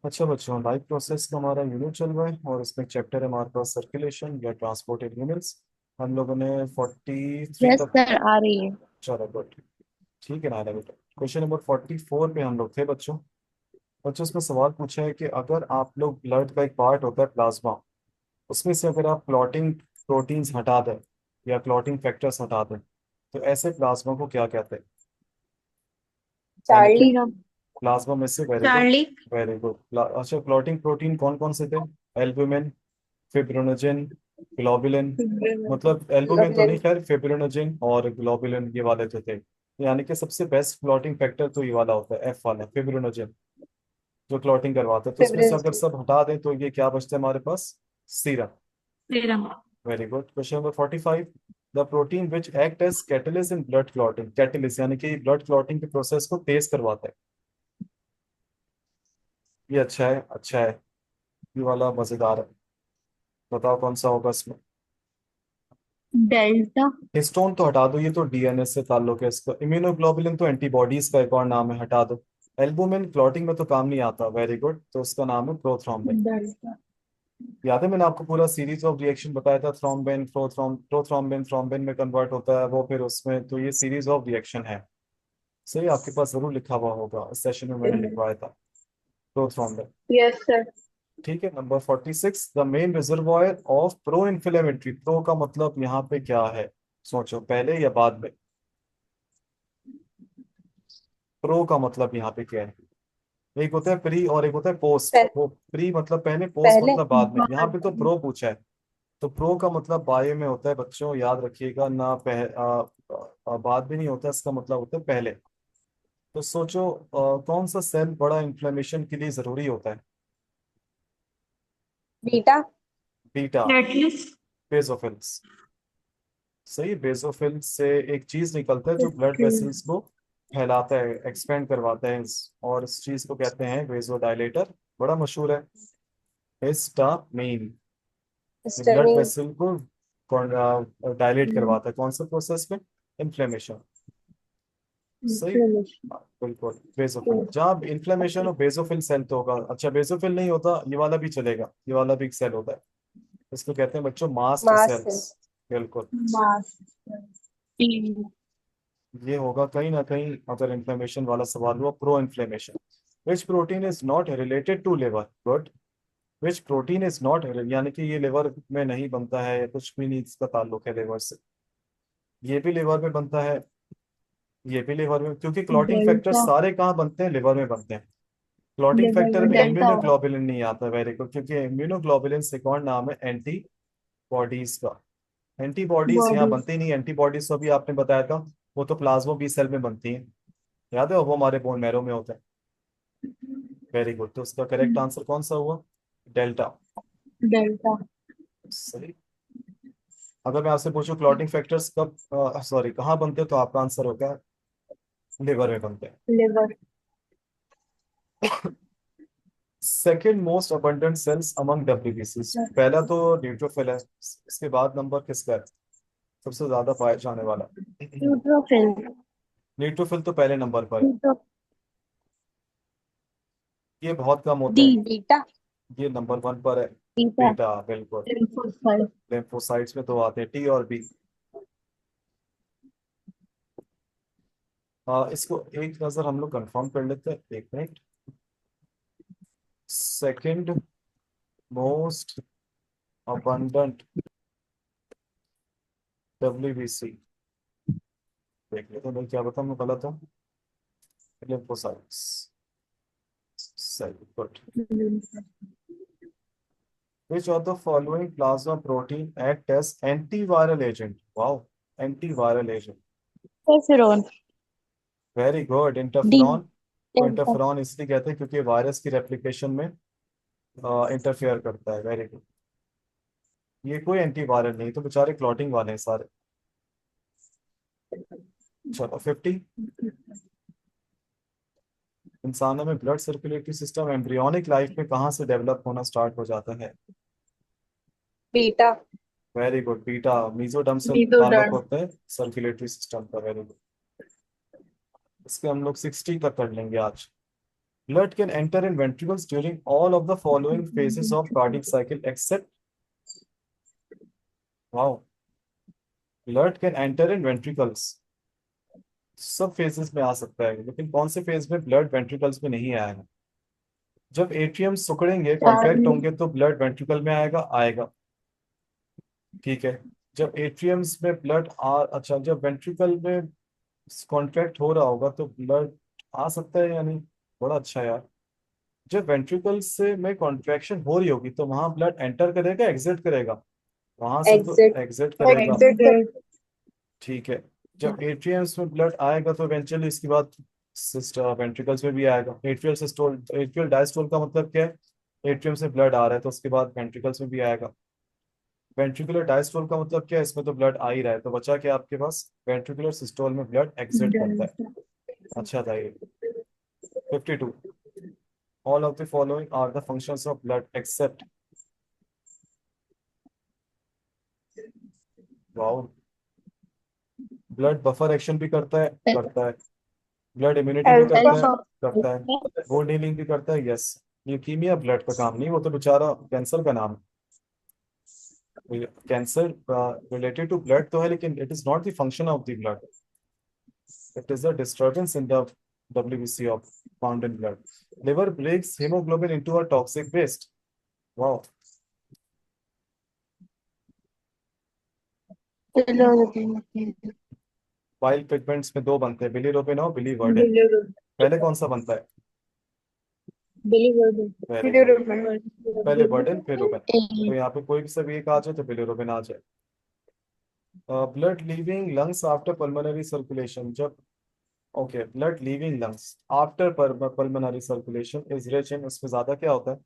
अच्छा बच्चों, life process का हमारा यूनिट चल रहा है और इसमें चैप्टर है हमारे पास सर्कुलेशन या ट्रांसपोर्टेड यूनिट्स। हम लोगों ने 43 यस तक। सर, आ रही है। चलो गुड। ठीक है ना बेटा। क्वेश्चन नंबर 44 पे हम लोग थे बच्चों। बच्चों इसमें सवाल पूछा है कि अगर आप लोग ब्लड का एक पार्ट होता है प्लाज्मा, उसमें से अगर आप क्लॉटिंग प्रोटीन्स हटा दें या क्लॉटिंग फैक्टर्स हटा दें तो ऐसे प्लाज्मा को क्या कहते हैं? यानी कि चार्ली। सीरम। प्लाज्मा में से, very good. Charlie. Very good. अच्छा, क्लॉटिंग प्रोटीन कौन कौन से थे? Albumin, fibrinogen, globulin. मतलब एल्बुमिन तो ग्लोबुलिन। नहीं, खैर फिब्रिनोजेन और ग्लोबुलिन ये वाले जो थे। यानी कि सबसे बेस्ट क्लॉटिंग फैक्टर तो ये वाला होता है, एफ वाला फिब्रिनोजेन, जो क्लॉटिंग करवाता है। तो उसमें से अगर फिब्रिल। सब हटा दें तो ये क्या बचता है हमारे पास? Serum. Serum. Very good. Question number 45। The protein which act as catalyst in blood clotting, catalyst यानी कि ब्लड क्लॉटिंग के प्रोसेस को तेज करवाता है। ये अच्छा है, अच्छा है। ये वाला मजेदार है। बताओ कौन सा होगा इसमें? डेल्टा। हिस्टोन तो हटा दो, ये तो डीएनए से ताल्लुक है इसका। इम्यूनोग्लोबुलिन तो एंटीबॉडीज का एक और नाम है, हटा दो। एल्बुमिन क्लॉटिंग में तो काम नहीं आता, वेरी गुड, तो उसका नाम है प्रोथ्रोम्बिन। डेल्टा। याद है मैंने आपको पूरा सीरीज ऑफ रिएक्शन बताया था, थ्रोम्बिन प्रोथ्रोम्बिन थ्रोम्बिन में कन्वर्ट होता है वो, फिर उसमें तो ये सीरीज ऑफ रिएक्शन है। सही, आपके पास जरूर लिखा हुआ होगा, इस सेशन में मैंने लिखवाया था प्रोथ्रोम्बिन। Yes sir. ठीक है। Number 46। The main reservoir of pro inflammatory, pro का मतलब यहाँ पे क्या है? सोचो, पहले या बाद में? प्रो का मतलब यहाँ पे क्या है? एक होता है प्री और एक होता है पोस्ट। पह, वो प्री मतलब पहले, पोस्ट पहले। मतलब बाद में। यहाँ पे तो बाद। प्रो पूछा है। तो प्रो का मतलब बायो में होता है बच्चों, याद रखिएगा ना। बाद में नहीं होता, इसका मतलब होता है पहले। तो सोचो, कौन सा सेल बड़ा इन्फ्लेमेशन के लिए जरूरी होता है? बीटा। बीटा। प्लेटलेट्स। बेसोफिल्स। सही, बेसोफिल से एक चीज निकलता है जो ब्लड वेसल्स को फैलाता है, एक्सपेंड करवाता है, और इस चीज को कहते हैं वेसोडाइलेटर। बड़ा मशहूर है, हिस्टामीन। ये ब्लड हिस्टामीन। वेसल को डायलेट करवाता है, कौन सा प्रोसेस में? इन्फ्लेमेशन। सही। इन्फ्लेमेशन। हाँ, बिल्कुल बेसोफिल, जहाँ इन्फ्लेमेशन हो बेसोफिल सेल तो होगा। अच्छा, बेसोफिल नहीं होता ये वाला भी चलेगा, ये वाला भी एक सेल होता है। इसको कहते हैं बच्चों मास्ट मास से। सेल्स। बिल्कुल। मास। ये होगा कहीं ना कहीं, अगर इन्फ्लेमेशन वाला सवाल हुआ, pro inflammation. Which protein is not related to liver, good. Which protein is not, यानी कि ये लिवर में नहीं बनता है, या कुछ भी नहीं इसका ताल्लुक है लिवर से। ये भी लिवर में बनता है, ये भी लिवर में, क्योंकि क्लॉटिंग फैक्टर डेल्टा। सारे कहाँ बनते हैं? लिवर में बनते हैं। क्लॉटिंग लिवर फैक्टर में में डेल्टा। इम्यूनोग्लोबुलिन नहीं आता, वेरी गुड, क्योंकि इम्यूनोग्लोबुलिन से कौन नाम है एंटीबॉडीज का। एंटीबॉडीज यहाँ बॉडी। बनती नहीं, एंटीबॉडीज तो अभी आपने बताया था, वो तो प्लाज्मा बी सेल में बनती है। याद है, वो हमारे बोन मैरो में होता है। वेरी गुड, तो उसका करेक्ट आंसर कौन सा हुआ? डेल्टा। डेल्टा। सही। अगर मैं आपसे पूछूं क्लॉटिंग फैक्टर्स कब, सॉरी, कहाँ बनते हैं, तो आपका आंसर होगा लिवर में बनते हैं। Liver. Second most abundant cells among WBC, पहला तो न्यूट्रोफिल है। इसके बाद नंबर किसका है सबसे ज्यादा पाया जाने वाला? न्यूट्रोफिल। न्यूट्रोफिल तो पहले नंबर पर है। न्यूट्रो। ये बहुत कम होते डी। हैं। बीटा। ये नंबर 1 पर है। बीटा। बीटा, बिल्कुल। लिम्फोसाइट। लिम्फोसाइट्स में दो आते हैं, टी और बी। इसको एक नजर हम लोग कंफर्म कर लेते हैं, एक minute. Second most abundant WBC, देख लेते हैं भाई, क्या बताऊँ मैं गलत हूँ। लिम्फोसाइट्स। सही, good. Which of the following plasma protein act as antiviral agent? Wow, antiviral agent. Interferon. Very good, D. Interferon. तो डेल्टा। इंटरफेरॉन इसलिए कहते हैं क्योंकि वायरस की रेप्लिकेशन में इंटरफेयर करता है, वेरी गुड। ये कोई एंटीवायरल नहीं, तो बेचारे क्लॉटिंग वाले हैं सारे। चलो 50। इंसानों में blood circulatory system embryonic life में कहाँ से डेवलप होना स्टार्ट हो जाता है? Beta. Very good, beta, mesoderm से ताल्लुक मीजोडर्म। होता है सर्कुलेटरी सिस्टम का, वेरी गुड। इसके हम लोग 60 तक कर लेंगे आज। Blood can enter in ventricles during all of the following phases of cardiac cycle except, wow, blood can enter in ventricles, सब फेजेस में आ सकता है, लेकिन कौन से फेज में ब्लड वेंट्रिकल्स में नहीं आएगा? जब एट्रियम सिकुड़ेंगे, कॉन्ट्रैक्ट चार्ली। होंगे, तो ब्लड वेंट्रिकल में आएगा, आएगा। ठीक है। जब एट्रियम्स में ब्लड आ, अच्छा, जब वेंट्रिकल में कॉन्ट्रैक्ट हो रहा होगा तो ब्लड आ सकता है या नहीं? बड़ा अच्छा यार। जब वेंट्रिकल से में कॉन्ट्रैक्शन हो रही होगी तो वहां ब्लड एंटर करेगा, एग्जिट करेगा? वहां से तो एग्जिट। एग्जिट करेगा। एग्जिट। ठीक है। जब एट्रियम्स में ब्लड आएगा तो इवेंचुअली इसके बाद वेंट्रिकल्स में भी आएगा। एट्रियल सिस्टोल, एट्रियल डायस्टोल का मतलब क्या है? एट्रियम से ब्लड आ रहा है तो उसके बाद वेंट्रिकल्स में भी आएगा। वेंट्रिकुलर डायस्टोल का मतलब क्या है? इसमें तो ब्लड आ ही रहा है, तो बचा क्या आपके पास? वेंट्रिकुलर सिस्टोल में ब्लड एग्जिट करता है। डेल्टा। अच्छा था ये। 52, all of the following are the functions of blood except, wow, blood buffer action भी करता है, करता है। ब्लड इम्यूनिटी भी करता है, अल्फा। करता है। वुंड हीलिंग भी करता है, यस। ल्यूकीमिया ब्लड का काम नहीं, वो तो बेचारा कैंसर का नाम है। कैंसर रिलेटेड टू ब्लड तो है, लेकिन it is not the function of the blood, it is a disturbance in the WBC of found in blood. Liver breaks hemoglobin into a toxic waste. Wow. Bile pigments में दो बनते हैं, bilirubin और biliverdin. Bilirubin. पहले कौन सा बनता है? बिलीरुबिन। Very good. बिलीरुबिन। पहले वर्डिन फिर रुबिन, तो यहाँ पे कोई भी सब एक आ जाए तो बिलीरुबिन आ जाए। Blood leaving lungs after pulmonary circulation, जब, okay, blood leaving lungs after pulmonary circulation is rich in, उसमें ज्यादा क्या होता है? जब,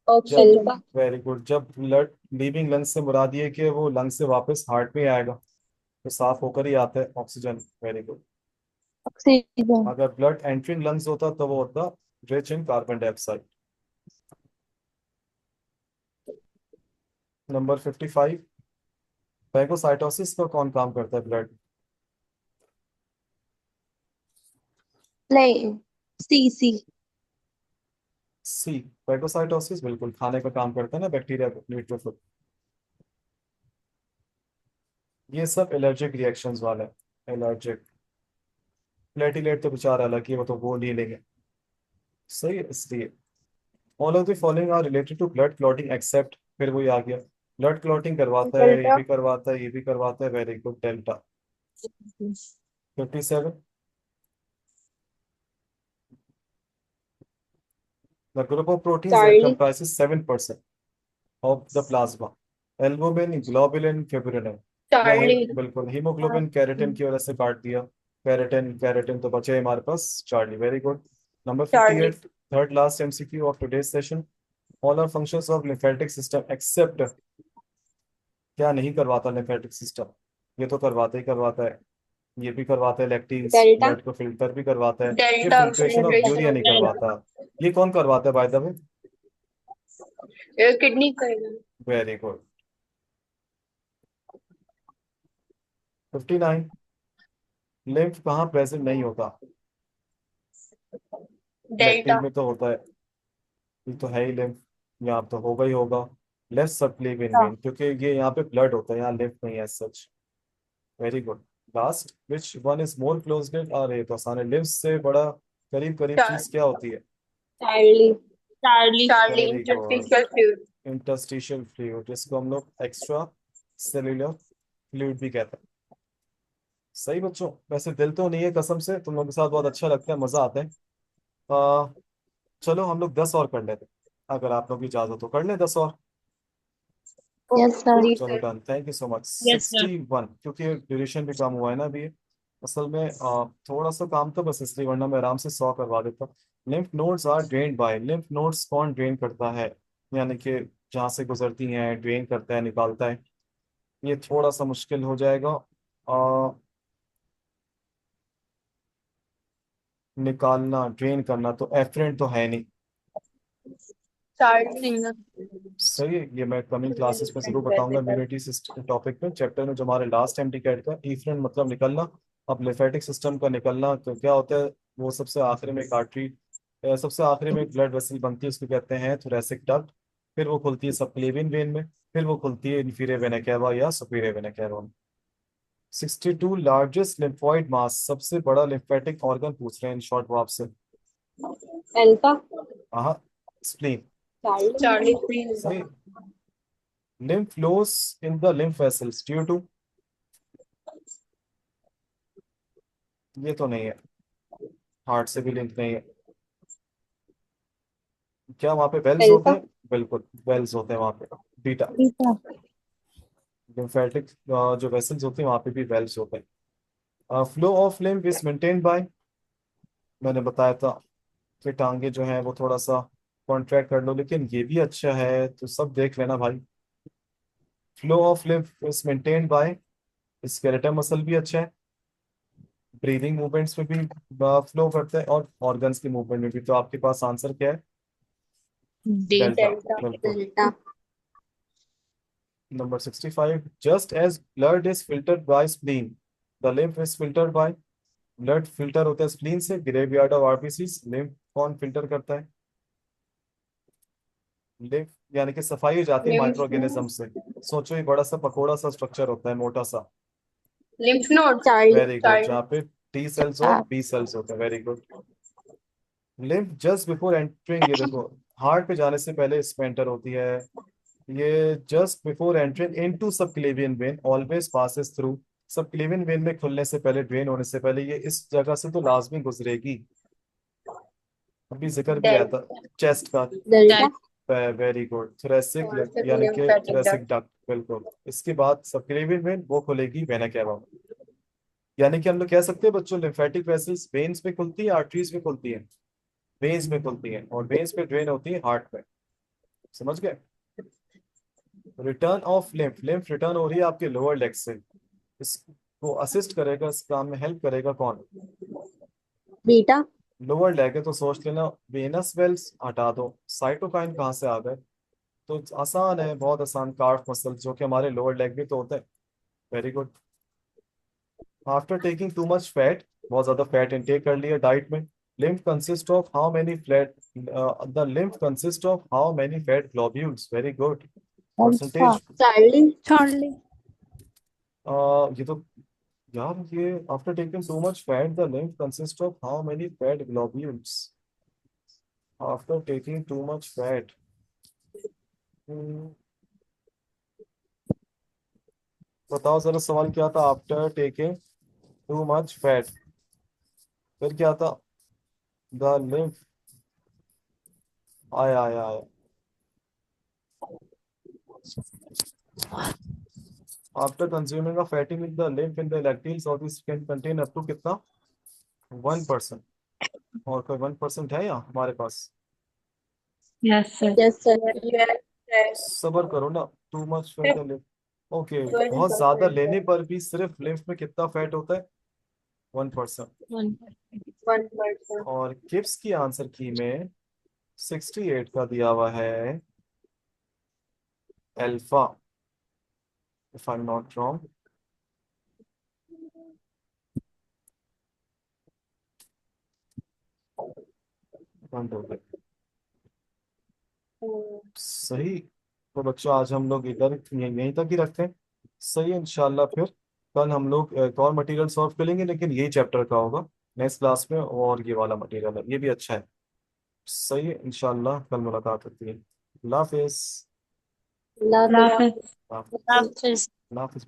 ऑक्सीजन। वेरी गुड, जब ब्लड लीविंग लंग्स से मुराद ये कि वो लंग से वापस हार्ट में आएगा, तो साफ होकर ही आता है ऑक्सीजन। Very good. ऑक्सीजन। अगर ब्लड एंट्रिंग लंग्स होता तो वो होता rich in carbon dioxide. Number 55, पैगोसाइटोसिस का कौन काम करता है ब्लड? नहीं। सी सी। सी, पैगोसाइटोसिस बिल्कुल खाने का काम करता है ना, बैक्टीरिया न्यूट्रोफिल। ये सब एलर्जिक रिएक्शंस वाला है, एलर्जिक। प्लेटिलेट तो बेचारा अलग ही है, वो तो वो नहीं लेंगे। सही है, इसलिए all of the following are related to blood clotting except, फिर वही आ गया। ब्लड क्लॉटिंग करवाता है, ये डेल्टा। भी करवाता है, ये भी करवाता है, very good, delta. 57, the group of proteins that Charlie. comprises 7% of the plasma, albumin, globulin, fibrillin. Charlie. बिल्कुल, हीमोग्लोबिन केराटिन की वजह से काट दिया। केराटिन, केराटिन तो बचे हमारे पास, Charlie, very good. Number Charlie. 58, third last MCQ of today's session, all are functions of lymphatic system except, क्या नहीं करवाता लिम्फेटिक सिस्टम? ये तो करवाता ही करवाता है, ये भी करवाता है, लैक्टिन्स डेल्टा। ब्लड को फिल्टर भी करवाता है। ये delta filtration of urea filtration नहीं ऑफ करवाता। ये कौन करवाता है बाय द वे? किडनी करेगा। Very good. 59, लिम्फ कहाँ प्रेजेंट नहीं होता? डेल्टा। लेक्टिन में तो होता है, ये तो है ही लिम्फ, यहाँ तो होगा ही होगा। लेफ्ट सबक्लेवियन वेन, क्योंकि ये यहाँ पे ब्लड होता है, यहाँ लिम्फ नहीं है सच। Very good. Last, which one is more closely, और ये तो आसान है, लिम्फ से बड़ा करीब करीब चीज क्या होती है? Charlie. Charlie. Charlie very good, interstitial fluid. Interstitial fluid, जिसको हम लोग एक्स्ट्रा सेल्यूलर फ्लूइड भी कहते हैं। सही बच्चों, वैसे दिल तो नहीं है, कसम से तुम लोगों के साथ बहुत अच्छा लगता है, मजा आता है। आ, चलो हम लोग 10 और कर लेते हैं, अगर आप लोग की इजाजत हो तो कर लें 10 और। Yes sir. जी चलो सर। Done, thank you so much. Yes sir. 61, क्योंकि ड्यूरेशन भी कम हुआ है ना अभी। असल में थोड़ा सा काम था बस, इसलिए, वरना मैं आराम से 100 करवा देता। Lymph nodes are drained by, lymph nodes कौन ड्रेन करता है? यानी कि जहाँ से गुजरती हैं, ड्रेन करता है, निकालता है। ये थोड़ा सा मुश्किल हो जाएगा। निकालना, ड्रेन करना तो एफरेंट तो है नहीं। चार्ली। सही है, ये मैं कमिंग क्लासेस में जरूर बताऊंगा, इम्यूनिटी सिस्टम टॉपिक में, चैप्टर में, जो हमारे लास्ट एमटी कैट का। इफ्रेंट मतलब निकलना। अब लिम्फेटिक सिस्टम का निकलना तो क्या होता है? वो सबसे आखिरी में एक आर्टरी सबसे आखिरी में एक ब्लड वेसल बनती है, उसको कहते हैं थोरेसिक डक्ट। फिर वो खुलती है सबक्लेवियन वेन में। फिर वो खुलती है इंफीरियर वेना केवा या सुपीरियर वेना केवा में। 62 लार्जेस्ट लिम्फोइड मास, सबसे बड़ा लिम्फेटिक ऑर्गन पूछ रहे हैं इन शॉर्ट वो आपसे। अल्फा। हाँ, स्प्लीन। चार्ली। सही। lymph flows in the lymph vessels due to, ये तो नहीं है, हार्ट से भी लिंक नहीं है। क्या वहां पे वेल्स होते अल्फा। हैं? बिल्कुल, वेल्स होते हैं वहां पे। बीटा। बीटा। लिम्फेटिक जो वेसल्स होते हैं वहां पे भी वेल्स होते हैं। Flow of lymph is maintained by, मैंने बताया था कि टांगे जो है वो थोड़ा सा कॉन्ट्रैक्ट कर लो, लेकिन ये भी अच्छा है तो सब देख लेना भाई। Flow of lymph is maintained by skeletal muscle भी अच्छा है। ब्रीदिंग मूवमेंट्स में भी फ्लो करते हैं, और ऑर्गन्स की मूवमेंट में भी। तो आपके पास आंसर क्या है? डी। डेल्टा। बिल्कुल। Delta. Number 65, just as blood is filtered by spleen, the lymph is filtered by. Blood filter होता है स्प्लीन से, ग्रेवयार्ड ऑफ आरबीसीज। लिम्फ कौन फिल्टर करता है? लिम्फ यानी कि सफाई हो जाती है लिम्फ। माइक्रो ऑर्गेनिज्म से। सोचो ये बड़ा सा पकोड़ा सा स्ट्रक्चर होता है, मोटा सा। Lymph node. Charlie. Very good, जहाँ पे टी सेल्स और बी सेल्स होते हैं। Very good. Lymph just before entering, ये देखो, हार्ट पे जाने से पहले इसमें एंटर होती है। ये just before entering into subclavian vein always passes through. Subclavian vein में खुलने से पहले, ड्रेन होने से पहले, ये इस जगह से तो लाजमी गुजरेगी। अभी जिक्र भी आया डेल्टा। था चेस्ट का। डेल्टा। वेरी गुड, थोरेसिक, और फिर यानी कि लिम्फेटिक थोरेसिक डक्ट। डक्ट। बिल्कुल। इसके बाद सबक्लेवियन वेन वो खुलेगी वेना कैवा में। यानी कि हम लोग कह सकते हैं बच्चों, लिम्फेटिक वेसल्स वेन्स में खुलती है, आर्टरीज में खुलती है? वेन्स में खुलती है, और वेन्स पे ड्रेन होती है हार्ट में। समझ गए? Return of lymph, lymph return हो रही है आपके लोअर लेग से। इसको असिस्ट करेगा, इस काम में हेल्प करेगा कौन? बीटा। लोअर लेग है तो सोच लेना, वेनस वेल्स हटा दो, साइटोकाइन कहाँ से आ गए? तो आसान है, बहुत आसान, कार्फ मसल जो कि हमारे लोअर लेग में तो होता है। Very good. After taking to much fat, बहुत ज्यादा फैट इंटेक कर लिया डाइट में। Lymph consist of how many flat, the lymph consist of how many fat globules? Very good. Alpha. Percentage. Charlie. Charlie. ये तो, यार ये after taking to much fat the lymph consist of how many fat globules? After taking to much fat, बताओ जरा सवाल क्या था? After taking to much fat, फिर क्या था? द लिम्फ, आया आया आया। After consuming a fatty milk the lymph in the lacteals of this can contain up to कितना? 1%। और कोई 1% है या हमारे पास? Yes sir. Yes sir. सबर करो ना। Too much fat the lymph, okay, बहुत ज्यादा लेने पर भी सिर्फ लिम्फ में कितना फैट होता है? 1%। 1%। और किप्स की आंसर की में 68 का दिया हुआ है alpha, if I am not wrong. बंद हो गया। सही। तो बच्चों आज हम लोग इधर यहीं तक ही रखते हैं। सही है, इंशाल्लाह फिर कल हम लोग एक और मटेरियल सॉल्व करेंगे, लेकिन यही चैप्टर का होगा नेक्स्ट क्लास में, और ये वाला मटेरियल है, ये भी अच्छा है। सही है, इंशाल्लाह कल मुलाकात होती है। अल्लाह हाफिज़। अल्लाह अल्लाह हाफिज़। हाफिज़। अल्लाह हाफिज़।